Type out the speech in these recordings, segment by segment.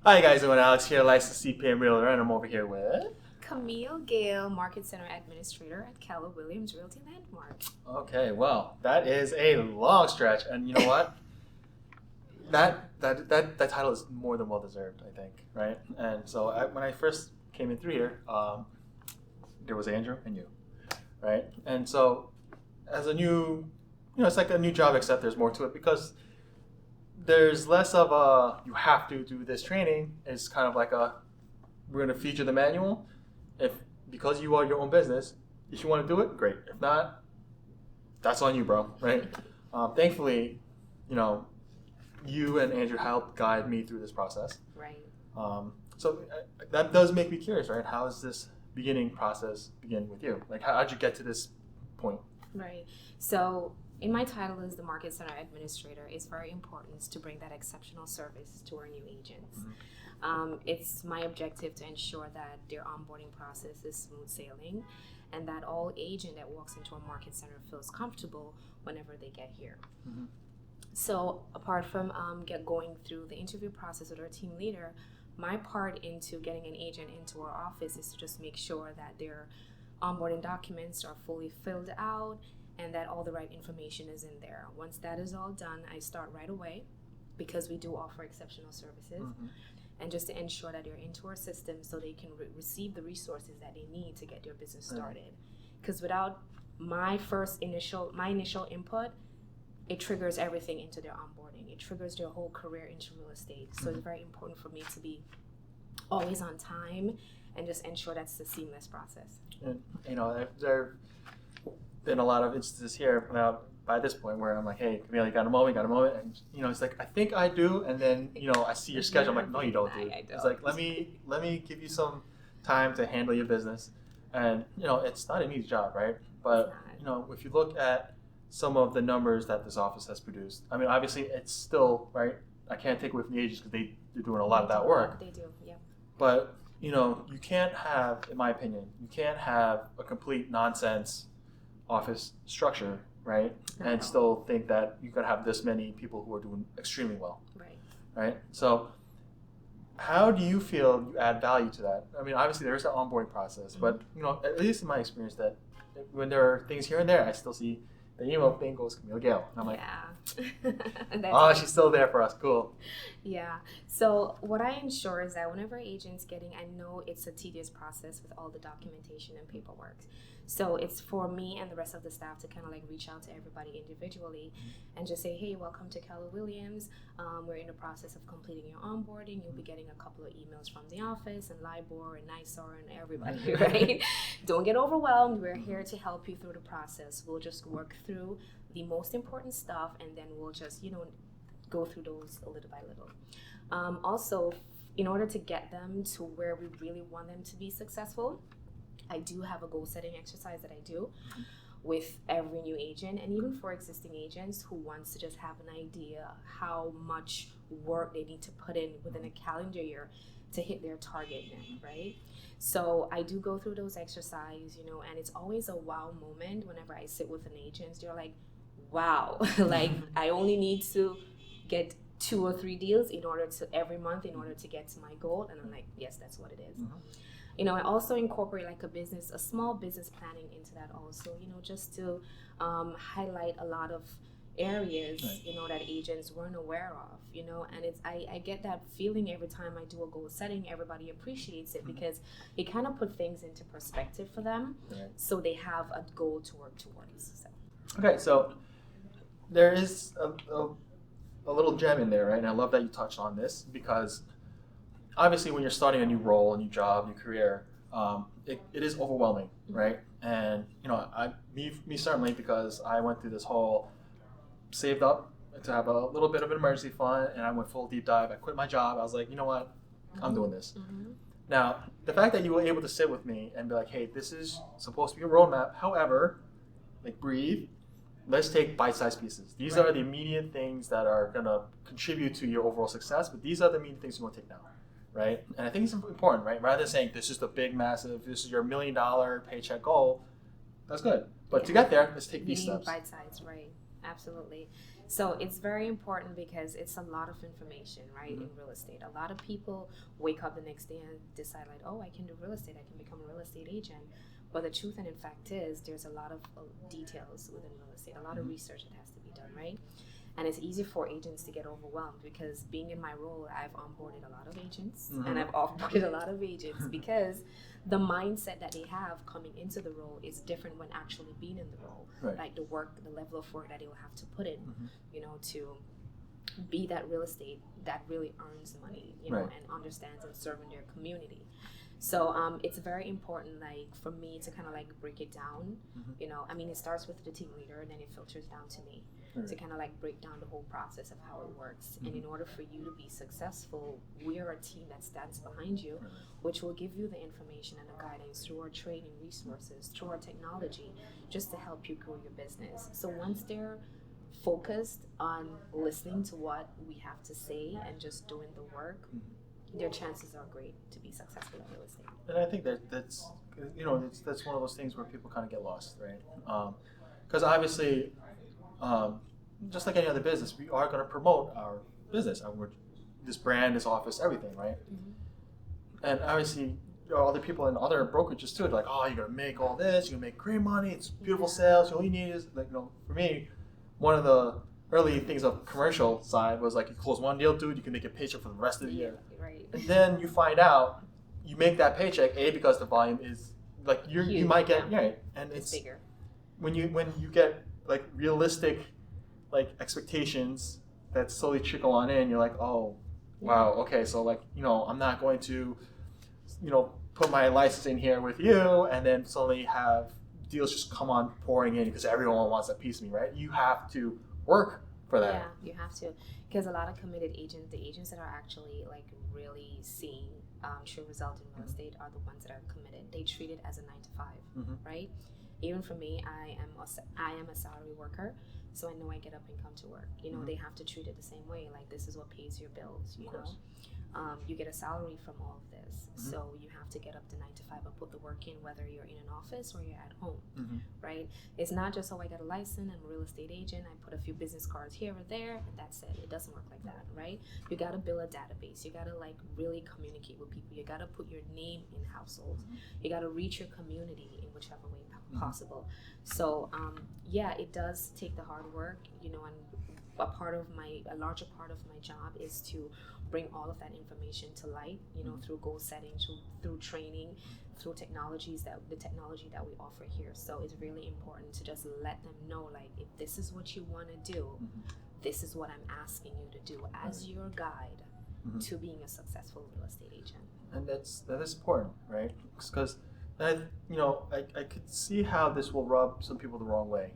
Hi guys, I'm Alex here, licensed CPM Realtor, and I'm over here with... Camille Gale, Market Center Administrator at Keller Williams Realty Landmark. Okay, well, that is a long stretch, and you know what? that title is more than well deserved, I think, right? And so when I first came in through here, there was Andrew and you, right? And so as a new, it's like a new job, except there's more to it because there's less of a you have to do this training. It's kind of like we're going to feed you the manual. Because you are your own business, if you want to do it, great. If not, that's on you, bro, right? Thankfully, you and Andrew helped guide me through this process. Right. So that does make me curious, right? How does this beginning process begin with you? Like, how'd you get to this point? Right. So in my title as the Market Center Administrator, it's very important to bring that exceptional service to our new agents. Mm-hmm. It's my objective to ensure that their onboarding process is smooth sailing and that all agent that walks into a market center feels comfortable whenever they get here. Mm-hmm. So apart from going through the interview process with our team leader, my part into getting an agent into our office is to just make sure that their onboarding documents are fully filled out and that all the right information is in there. Once that is all done, I start right away because we do offer exceptional services. Mm-hmm. And just to ensure that they're into our system so they can receive the resources that they need to get their business started. Because without my initial input, it triggers everything into their onboarding. It triggers their whole career into real estate. So it's very important for me to be always on time and just ensure that's a seamless process. And there have been a lot of instances here by this point where I'm like, hey, Camille, you got a moment? And it's like, I think I do, and then I see your schedule. I'm like, no, you don't, dude. It's like, let me give you some time to handle your business, and it's not an easy job, right? But if you look at some of the numbers that this office has produced, I mean, obviously it's still right. I can't take away from the agents because they're doing a lot of that work. They do, yeah. But you can't have, in my opinion, a complete nonsense office structure, right? And still think that you could have this many people who are doing extremely well. Right? So how do you feel you add value to that? I mean, obviously there's an onboarding process, but at least in my experience that when there are things here and there, I still see the email thing goes Camille Gale. And I'm like, oh, she's still there for us. Cool. Yeah. So what I ensure is that whenever agents I know it's a tedious process with all the documentation and paperwork. So it's for me and the rest of the staff to kind of like reach out to everybody individually and just say, hey, welcome to Keller Williams. We're in the process of completing your onboarding. You'll be getting a couple of emails from the office and LIBOR and NYSAR and everybody, right? Don't get overwhelmed. We're here to help you through the process. We'll just work through the most important stuff and then we'll just, go through those a little by little. Also, in order to get them to where we really want them to be successful, I do have a goal setting exercise that I do with every new agent and even for existing agents who wants to just have an idea how much work they need to put in within a calendar year to hit their target then, right? So I do go through those exercises, and it's always a wow moment whenever I sit with an agent. They're like, wow, like I only need to get 2 or 3 deals every month in order to get to my goal. And I'm like, yes, that's what it is. Mm-hmm. I also incorporate like a small business planning into that also, just to highlight a lot of areas, that agents weren't aware of, and I get that feeling every time I do a goal setting. Everybody appreciates it because it kind of put things into perspective for them, so they have a goal to work towards. So. Okay, so there is a little gem in there, right? And I love that you touched on this because obviously when you're starting a new role, a new job, new career, it is overwhelming, right? And me certainly, because I went through this whole saved up to have a little bit of an emergency fund, and I went full deep dive. I quit my job. I was like, you know what? I'm doing this. Mm-hmm. Now, the fact that you were able to sit with me and be like, hey, this is supposed to be a roadmap. However, like breathe. Let's take bite-sized pieces. These are the immediate things that are going to contribute to your overall success, but these are the immediate things you want to take now, right? And I think it's important, right? Rather than saying this is the big, massive, this is your $1 million paycheck goal, that's good. But to get there, let's take these steps. Bite-sized, right? Absolutely. So it's very important because it's a lot of information, right, in real estate. A lot of people wake up the next day and decide like, oh, I can do real estate, I can become a real estate agent. But the truth and in fact is there's a lot of details within real estate, a lot of research that has to be done, right? And it's easy for agents to get overwhelmed because being in my role, I've onboarded a lot of agents and I've offboarded a lot of agents because the mindset that they have coming into the role is different when actually being in the role. Right. Like the level of work that they will have to put in, you know, to be that real estate that really earns money, you know, and understands and serving their community. So it's very important, like, for me to kind of like break it down. You know, I mean, it starts with the team leader and then it filters down to me to kind of like break down the whole process of how it works. And in order for you to be successful, we are a team that stands behind you, which will give you the information and the guidance through our training resources, through our technology, just to help you grow your business. So once they're focused on listening to what we have to say and just doing the work, their chances are great to be successful in real estate. And I think that's you know, that's one of those things where people kind of get lost, right? Because obviously, just like any other business, we are going to promote our business, this brand, this office, everything, right? And obviously, there are other people in other brokerages too. They're like, oh, you're going to make all this, you're going to make great money, it's beautiful sales. All you need is, like, you know, for me, one of the early things of commercial side was like, you close one deal, dude, you can make a paycheck for the rest of the year. Right. And then you find out you make that paycheck because the volume is like you might get and it's bigger. When you get like realistic like expectations that slowly trickle on in, you're like, oh wow, okay, so like, you know, I'm not going to, you know, put my license in here with you and then suddenly have deals just come on pouring in because everyone wants a piece of me, right? You have to work for that. Yeah, you have to, because a lot of committed agents, the agents that are actually like really seeing true results in real estate are the ones that are committed. They treat it as a 9 to 5, right? Even for me, I am a salary worker, so I know I get up and come to work. You know, they have to treat it the same way. Like, this is what pays your bills. You know, you get a salary from all of this, so you have to get up to 9 to 5 and put the work in, whether you're in an office or you're at home, right? It's not just, oh, I got a license, I'm a real estate agent, I put a few business cards here or there, and that's it. It doesn't work like that, right? You got to build a database. You got to like really communicate with people. You got to put your name in households. You got to reach your community in whichever way possible. So yeah, it does take the hard work, you know, and a larger part of my job is to bring all of that information to light, you know, through goal setting, through training, through the technology that we offer here. So it's really important to just let them know, like, if this is what you want to do, this is what I'm asking you to do as your guide to being a successful real estate agent. And that is important, right? Because you know, I could see how this will rub some people the wrong way,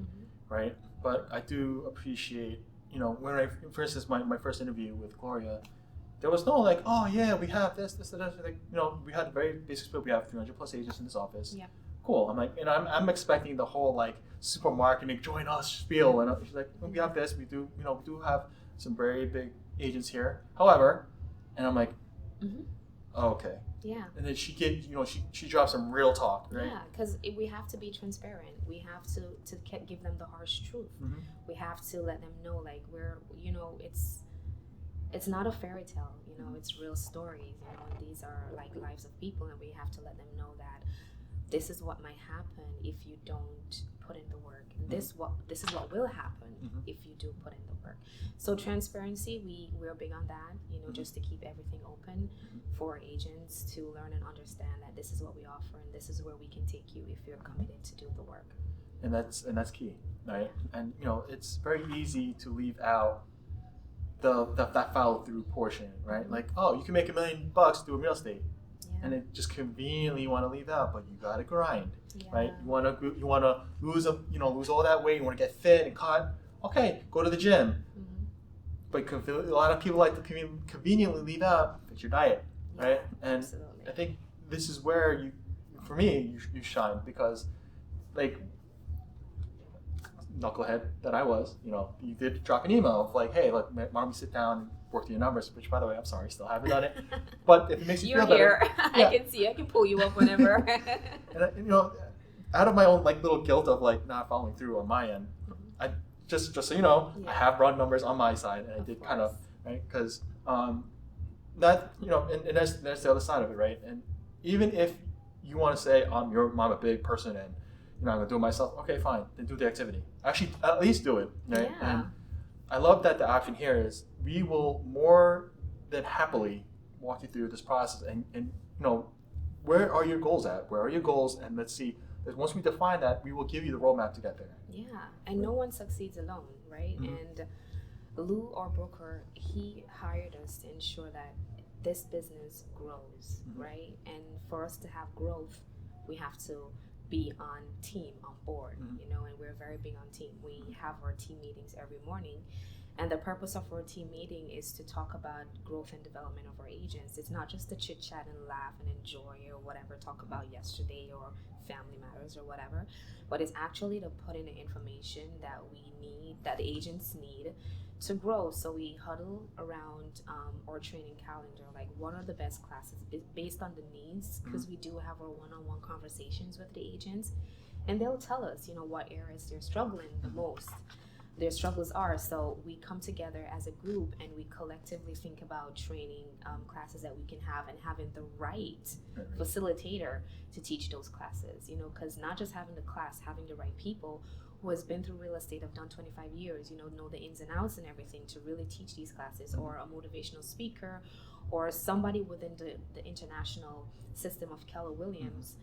right? But I do appreciate, you know, when for instance, my first interview with Gloria, there was no like, oh yeah, we have this, like, you know, we had a very basic split. We have 300 plus agents in this office. Yeah. Cool. I'm like, and I'm expecting the whole like super marketing, join us spiel, and she's like, we have this, we do have some very big agents here. However, and I'm like, oh, okay. Yeah. And then she drops some real talk, right? Yeah, because we have to be transparent. We have to give them the harsh truth. We have to let them know, like, we're, you know, it's not a fairy tale, you know, it's real stories, you know, and these are like lives of people, and we have to let them know that this is what might happen if you don't put in the work. And this is what will happen if you do put in the work. So transparency, we're big on that, you know, just to keep everything open for agents to learn and understand that this is what we offer and this is where we can take you if you're committed to do the work. And that's key, right? Yeah. And you know, it's very easy to leave out that follow through portion, right? Like, oh, you can make $1 million doing real estate. And it just conveniently you want to leave out, but you gotta grind, right? You wanna lose all that weight. You want to get fit and cut. Okay, go to the gym. But a lot of people like to conveniently leave out, fix your diet, right? And absolutely. I think this is where for me, you shine, because like knucklehead that I was, you know, you did drop an email of like, hey, look, why don't we sit down and work through your numbers, which, by the way, I'm sorry, still haven't done it. But if it makes you feel better. You're here. I can see. I can pull you up whenever. And, you know, out of my own like little guilt of like not following through on my end, I just so you know, Yeah. I have run numbers on my side, and I Of did kind of course. right because that and that's the other side of it, right? And even if you want to say I'm a big person and I'm gonna do it myself, okay, fine, then do the activity. Actually, at least do it, right? Yeah. And I love that the option here is we will more than happily walk you through this process and where are your goals at? Where are your goals? And let's see. Because once we define that, we will give you the roadmap to get there. Yeah, and no one succeeds alone, right? Mhm. And Lou, our broker, he hired us to ensure that this business grows, Mhm. right? And for us to have growth, we have to be on team, on board, Mhm. and we're very big on team. We have our team meetings every morning. And the purpose of our team meeting is to talk about growth and development of our agents. It's not just to chit chat and laugh and enjoy or whatever, talk about yesterday or family matters or whatever, but it's actually to put in the information that we need, that the agents need to grow. So we huddle around our training calendar, like what are the best classes based on the needs, because we do have our one-on-one conversations with the agents, and they'll tell us, what areas they're struggling the most, their struggles are. So we come together as a group and we collectively think about training classes that we can have and having the right facilitator to teach those classes, because not just having the class, having the right people who has been through real estate, have done 25 years, know the ins and outs and everything to really teach these classes, or a motivational speaker, or somebody within the international system of Keller Williams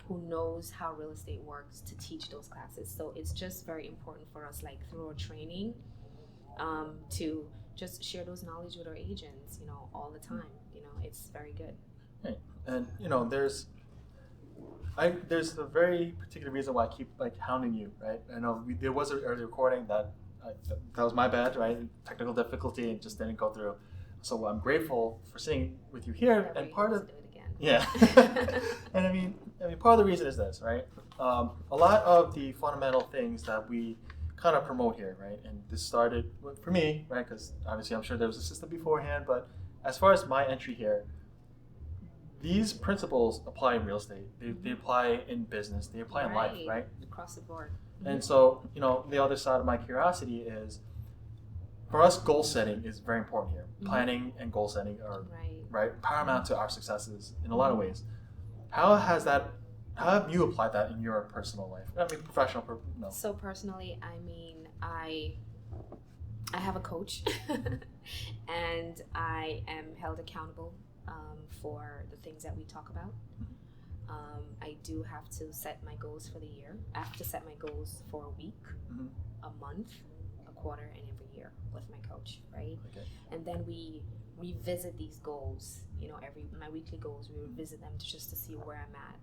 who knows how real estate works to teach those classes. So it's just very important for us, like through our training, to just share those knowledge with our agents, all the time. It's very good. Right. And there's a very particular reason why I keep like hounding you, right? I know there was an early recording that was my bad, right? Technical difficulty and just didn't go through. So I'm grateful for sitting with you here, and part of do it again. yeah, and I mean, part of the reason is this, right? A lot of the fundamental things that we kind of promote here, right? And this started for me, right? Because obviously I'm sure there was a system beforehand, but as far as my entry here, these principles apply in real estate. They apply in business. They apply in life, right? Across the board. And so, the other side of my curiosity is, for us, goal setting is very important here. Planning and goal setting are right paramount to our successes in a lot of ways. How have you applied that in your personal life? I mean, professional. No. So personally, I have a coach, and I am held accountable for the things that we talk about. I do have to set my goals for the year. I have to set my goals for a week, a month, a quarter, and every year with my coach, right? Okay. And then we revisit these goals, my weekly goals, we revisit them just to see where I'm at,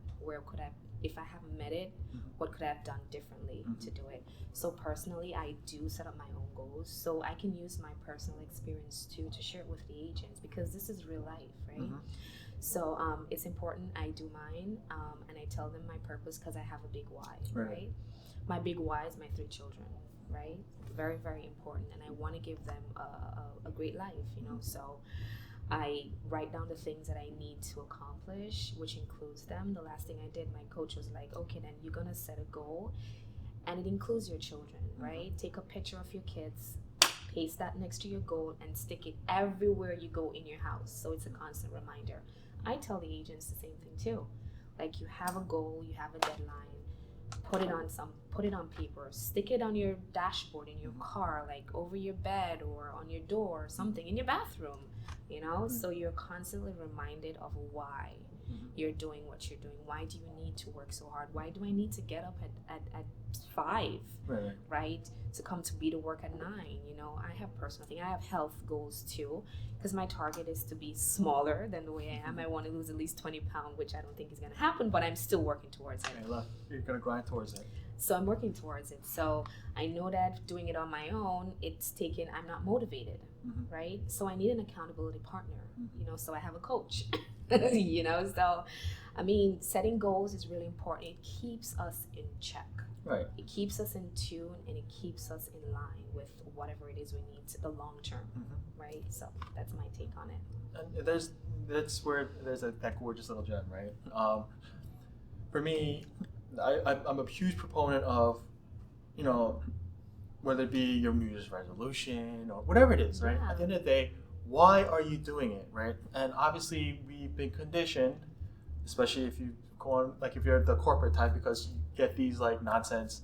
if I haven't met it, what could I have done differently to do it. So personally, I do set up my own goals, so I can use my personal experience too to share it with the agents, because this is real life, right? So it's important I do mine, and I tell them my purpose, because I have a big why, right? My big why is my 3 children, right? Very, very important, and I want to give them a great life, so I write down the things that I need to accomplish, which includes them. The last thing I did, my coach was like, okay, then you're gonna set a goal, and it includes your children, right? Take a picture of your kids, paste that next to your goal, and stick it everywhere you go in your house, so it's a constant reminder. I tell the agents the same thing too. Like, you have a goal, you have a deadline, put it on paper, stick it on your dashboard in your car, like over your bed or on your door or something, in your bathroom, so you're constantly reminded of why you're doing what you're doing. Why do you need to work so hard? Why do I need to get up at 5, right, to come to be to work at 9? I have personal things. I have health goals too, because my target is to be smaller than the way I am. I want to lose at least 20 pounds, which I don't think is going to happen, but I'm still working towards it. You're going to grind towards it. So I'm working towards it. So I know that doing it on my own, I'm not motivated, right? So I need an accountability partner, so I have a coach, so I mean, setting goals is really important. It keeps us in check. Right. It keeps us in tune, and it keeps us in line with whatever it is we need to the long term, right? So that's my take on it. And that's where there's that gorgeous little gem, right? For me, I'm a huge proponent of, whether it be your New Year's resolution or whatever it is, right? Yeah. At the end of the day, why are you doing it, right? And obviously, we've been conditioned, especially if you go on, like if you're the corporate type, because you get these like nonsense.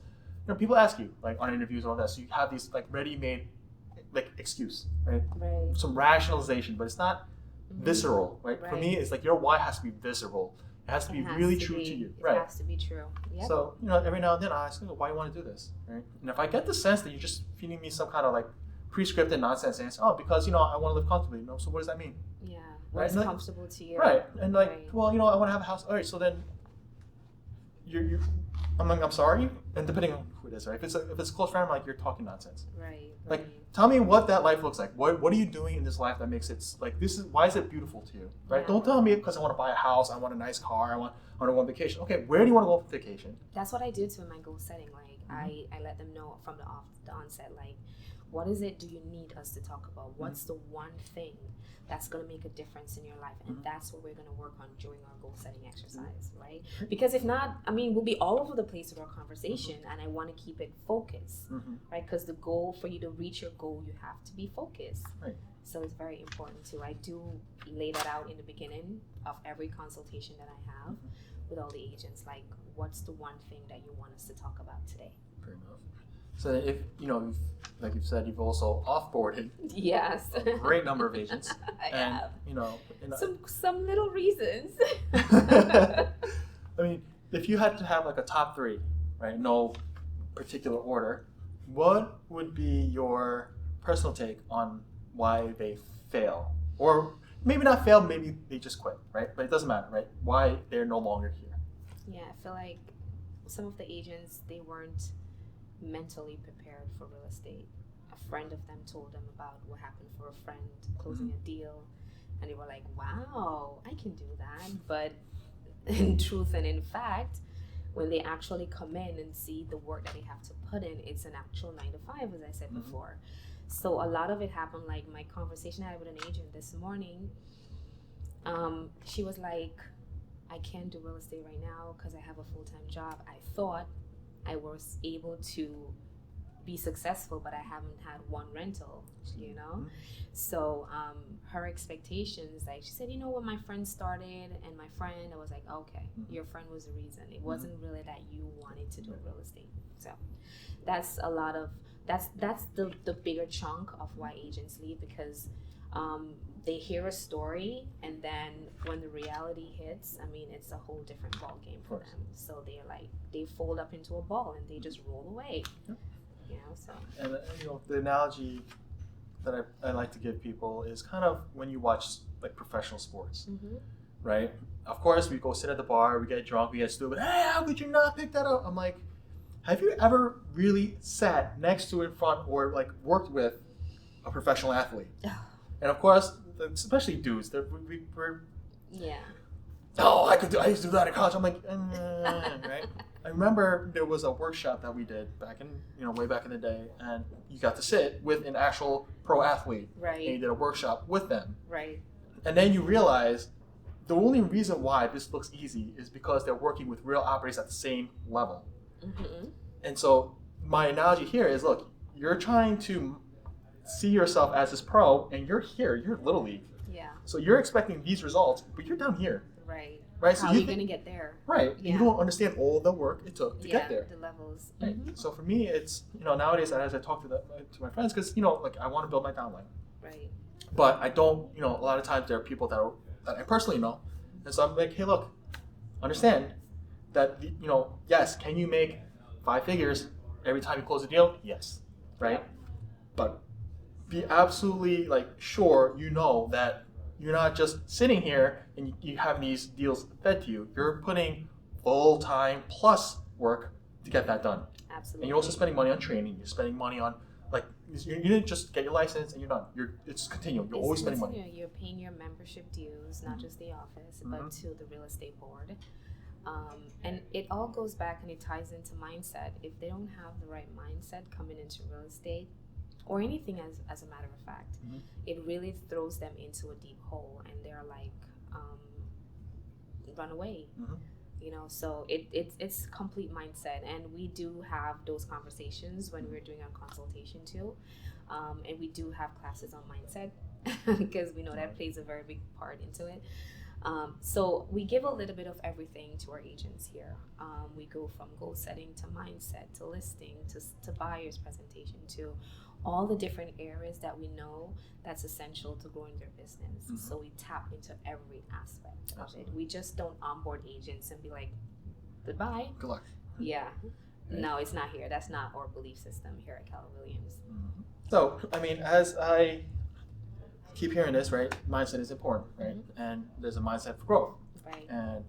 People ask you like on interviews and all that, so you have these like ready-made like excuse, right? Right. Some rationalization, but it's not visceral, right? For me, it's like your why has to be visceral. It has to be really true to you, right? It has to be true. Yep. So every now and then I ask, why you want to do this, right? And if I get the sense that you're just feeding me some kind of like pre-scripted nonsense answer, because I want to live comfortably, so what does that mean? Yeah, what's right? comfortable to you, right? And like, right. well, I want to have a house. All right, so then I'm like, I'm sorry, and depending on who it is, right? If it's a close friend, I'm like, you're talking nonsense. Right. Like, tell me what that life looks like. What are you doing in this life that makes it like why is it beautiful to you, right? Yeah. Don't tell me because I want to buy a house, I want a nice car, I want to go on vacation. Okay, where do you want to go on vacation? That's what I do to my goal setting. Like I let them know from the onset, like, what is it do you need us to talk about? What's the one thing that's going to make a difference in your life? And that's what we're going to work on during our goal setting exercise, right? Because if not, we'll be all over the place with our conversation, and I want to keep it focused, right? Because the goal, for you to reach your goal, you have to be focused. Right. So it's very important too. I do lay that out in the beginning of every consultation that I have with all the agents. Like, what's the one thing that you want us to talk about today? Fair enough. So if like you've said, you've also offboarded yes a great number of agents. I and have. Some little reasons. If you had to have like a top three, right? No particular order, what would be your personal take on why they fail? Or maybe not fail, maybe they just quit, right? But it doesn't matter, right? Why they're no longer here. Yeah, I feel like some of the agents, they weren't mentally prepared for real estate. A friend of them told them about what happened for a friend closing a deal, and they were like, wow, I can do that. But in truth and in fact, when they actually come in and see the work that they have to put in, it's an actual 9 to 5, as I said before. So a lot of it happened, like my conversation I had with an agent this morning, she was like, I can't do real estate right now because I have a full-time job. I thought I was able to be successful, but I haven't had one rental, So her expectations, like she said, when my friend started and my friend, I was like, okay, your friend was the reason. It wasn't really that you wanted to do real estate. So that's a lot of, that's the bigger chunk of why agents leave, because they hear a story, and then when the reality hits, it's a whole different ball game for them. So they're like, they fold up into a ball and they just roll away. So. And the analogy that I like to give people is kind of when you watch like professional sports, right? Of course, we go sit at the bar, we get drunk, we get stupid. Hey, how could you not pick that up? I'm like, have you ever really sat next to, in front, or like worked with a professional athlete? And of course, especially dudes, we're I used to do that in college. I'm like, right? I remember there was a workshop that we did back in, way back in the day, and you got to sit with an actual pro athlete, right? And you did a workshop with them, right? And then you realize the only reason why this looks easy is because they're working with real operators at the same level. And so my analogy here is, look, you're trying to see yourself as this pro, and you're here, you're Little League. Yeah. So you're expecting these results, but you're down here. Right. Right. How are you going to get there? Right. Yeah. You don't understand all the work it took to get there. The levels. Right. So for me, it's, nowadays as I talk to my friends, because, like I want to build my downline. Right. But I don't, a lot of times there are people that I personally know. And so I'm like, hey, look, understand that, yes, can you make 5 figures every time you close a deal? Yes. Right. Yeah. But be absolutely sure that you're not just sitting here and you have these deals fed to you. You're putting full-time plus work to get that done. Absolutely. And you're also spending money on training. You're spending money on, you didn't just get your license and you're done. It's continuing. You're always spending money. You're paying your membership dues, not just the office, but to the real estate board. And it all goes back and it ties into mindset. If they don't have the right mindset coming into real estate, or anything as a matter of fact, it really throws them into a deep hole, and they're like, run away. So it's complete mindset, and we do have those conversations when we're doing our consultation too, and we do have classes on mindset because we know that plays a very big part into it. So we give a little bit of everything to our agents here. We go from goal setting to mindset to listing to buyer's presentation to all the different areas that we know that's essential to growing their business. Mm-hmm. So we tap into every aspect of it. We just don't onboard agents and be like, goodbye. Good luck. Yeah. Right. No, it's not here. That's not our belief system here at Keller Williams. Mm-hmm. So, I mean, as I keep hearing this, right, mindset is important, right? Mm-hmm. And there's a mindset for growth. Right. And,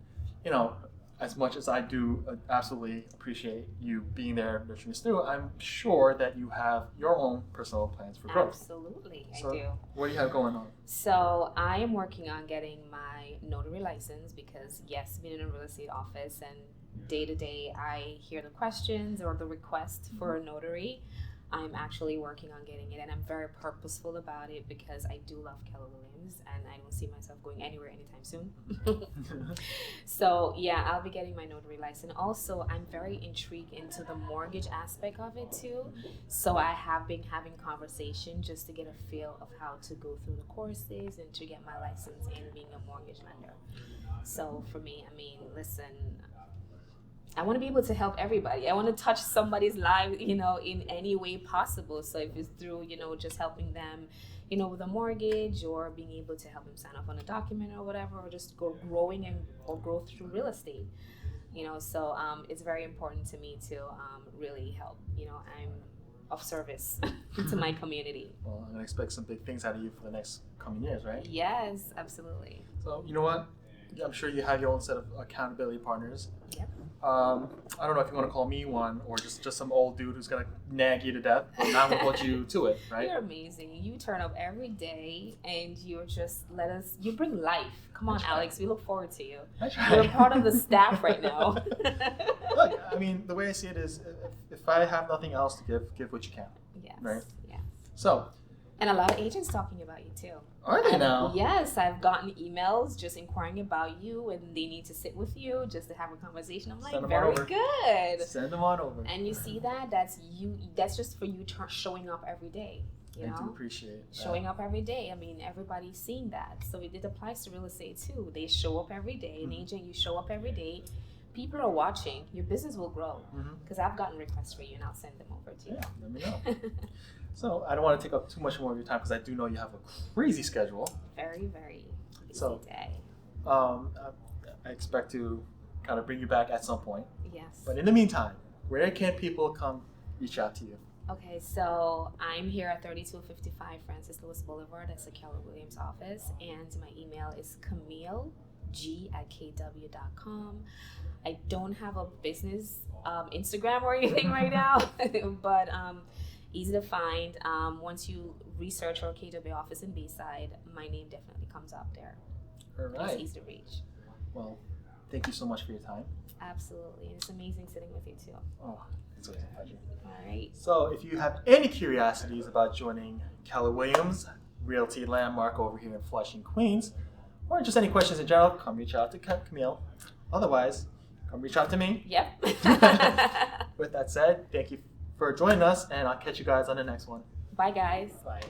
as much as I do absolutely appreciate you being there nurturing us through, I'm sure that you have your own personal plans for growth. Absolutely, so I do. What do you have going on? So I am working on getting my notary license because, yes, being in a real estate office and day to day I hear the questions or the request for a notary. I'm actually working on getting it, and I'm very purposeful about it because I do love Keller Williams and I don't see myself going anywhere anytime soon. So yeah, I'll be getting my notary license. Also, I'm very intrigued into the mortgage aspect of it too. So I have been having conversation just to get a feel of how to go through the courses and to get my license in being a mortgage lender. So for me, I mean, listen, I want to be able to help everybody. I want to touch somebody's life, in any way possible. So if it's through, just helping them, with a mortgage or being able to help them sign up on a document or whatever, or just growing or grow through real estate, So it's very important to me to really help. I'm of service to my community. Well, I'm going to expect some big things out of you for the next coming years, right? Yes, absolutely. So, you know what? I'm sure you have your own set of accountability partners. Yep. I don't know if you want to call me one or just some old dude who's going to nag you to death, but I'm going to hold you to it, right? You're amazing. You turn up every day and you you bring life. Come on, Alex. We look forward to you. You're part of the staff right now. Look, I mean, the way I see it is if I have nothing else to give what you can. Yes. Right? Yes. So. And a lot of agents talking about you too. Are they now? Yes, I've gotten emails just inquiring about you, and they need to sit with you just to have a conversation. I'm like, very good. Send them on over. And you see that? That's you. That's just for you showing up every day. I do appreciate that. Showing up every day. I mean, everybody's seeing that. So it applies to real estate too. They show up every day. An agent, you show up every day. People are watching. Your business will grow. Because I've gotten requests for you, and I'll send them over to you. Yeah, let me know. So I don't want to take up too much more of your time because I do know you have a crazy schedule. Very, very busy day. I expect to kind of bring you back at some point. Yes. But in the meantime, where can people come reach out to you? Okay, so I'm here at 3255 Francis Lewis Boulevard. That's the Keller Williams office. And my email is camilleg@kw.com. I don't have a business Instagram or anything right now, but easy to find. Once you research our KW office in Bayside, my name definitely comes up there. All right. It's easy to reach. Well, thank you so much for your time. Absolutely. It's amazing sitting with you too. Oh, it's always a pleasure. All right. So if you have any curiosities about joining Keller Williams Realty Landmark over here in Flushing, Queens, or just any questions in general, come reach out to Camille. Otherwise, come reach out to me. Yep. With that said, thank you for joining us, and I'll catch you guys on the next one. Bye, guys. Bye.